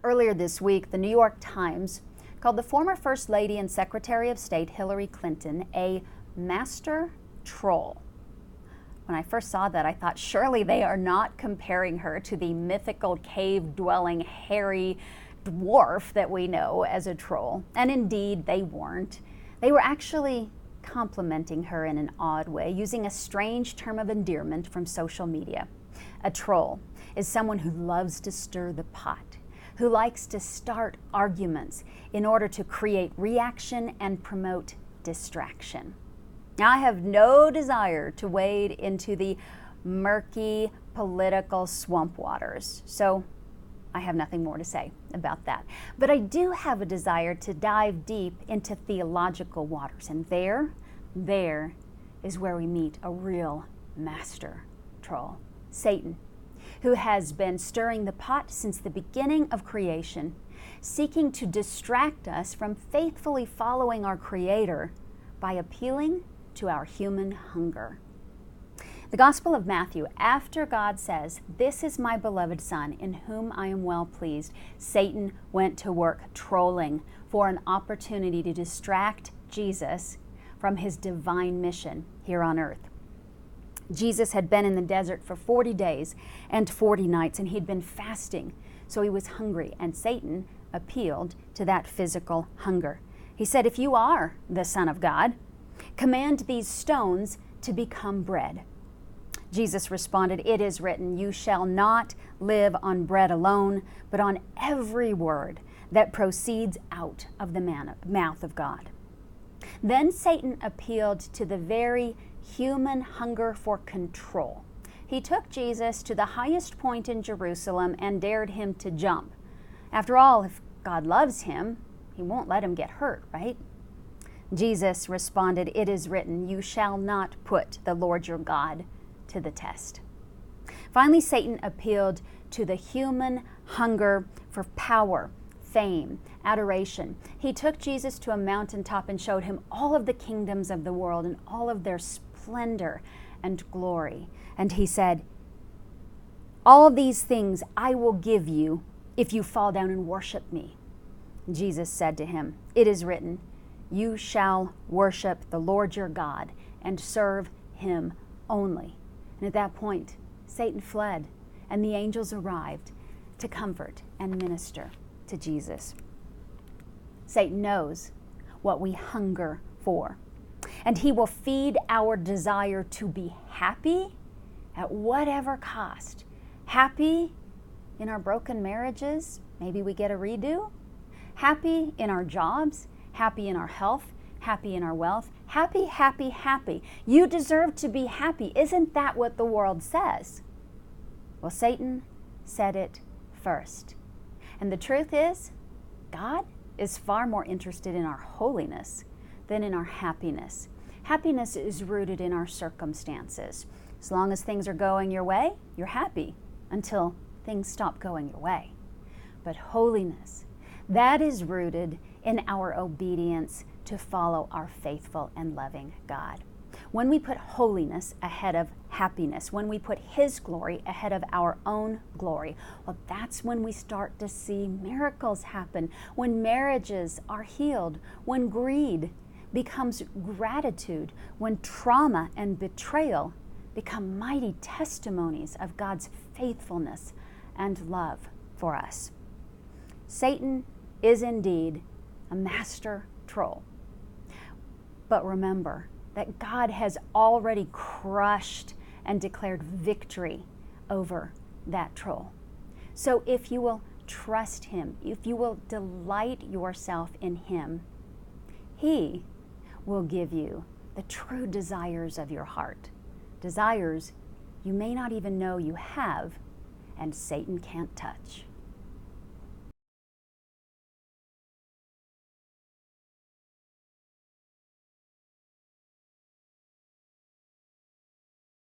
Earlier this week, the New York Times called the former First Lady and Secretary of State Hillary Clinton a master troll. When I first saw that, I thought surely they are not comparing her to the mythical cave-dwelling hairy dwarf that we know as a troll. And indeed, they weren't. They were actually complimenting her in an odd way, using a strange term of endearment from social media. A troll is someone who loves to stir the pot, who likes to start arguments in order to create reaction and promote distraction. Now, I have no desire to wade into the murky political swamp waters, so I have nothing more to say about that. But I do have a desire to dive deep into theological waters, and there is where we meet a real master troll, Satan, who has been stirring the pot since the beginning of creation, seeking to distract us from faithfully following our Creator by appealing to our human hunger. The Gospel of Matthew, after God says, "This is my beloved Son, in whom I am well pleased," Satan went to work trolling for an opportunity to distract Jesus from his divine mission here on earth. Jesus had been in the desert for 40 days and 40 nights, and he'd been fasting, so he was hungry, and Satan appealed to that physical hunger. He said, "If you are the Son of God, command these stones to become bread." Jesus responded, "It is written, you shall not live on bread alone, but on every word that proceeds out of the mouth of God." Then Satan appealed to the very human hunger for control. He took Jesus to the highest point in Jerusalem and dared him to jump. After all, if God loves him, he won't let him get hurt, right? Jesus responded, "It is written, you shall not put the Lord your God to the test." Finally, Satan appealed to the human hunger for power, fame, adoration. He took Jesus to a mountaintop and showed him all of the kingdoms of the world and all of their splendor and glory. And he said, "All these things I will give you if you fall down and worship me." Jesus said to him, "It is written, you shall worship the Lord your God and serve him only." And at that point, Satan fled, and the angels arrived to comfort and minister to Jesus. Satan knows what we hunger for, and he will feed our desire to be happy at whatever cost. Happy in our broken marriages, maybe we get a redo. Happy in our jobs, happy in our health, happy in our wealth. Happy, happy, happy. You deserve to be happy. Isn't that what the world says? Well, Satan said it first. And the truth is, God is far more interested in our holiness than in our happiness. Happiness is rooted in our circumstances. As long as things are going your way, you're happy until things stop going your way. But holiness, that is rooted in our obedience to follow our faithful and loving God. When we put holiness ahead of happiness, when we put His glory ahead of our own glory, well, that's when we start to see miracles happen, when marriages are healed, when greed becomes gratitude, when trauma and betrayal become mighty testimonies of God's faithfulness and love for us. Satan is indeed a master troll. But remember that God has already crushed and declared victory over that troll. So if you will trust Him, if you will delight yourself in Him, He will give you the true desires of your heart. Desires you may not even know you have, and Satan can't touch.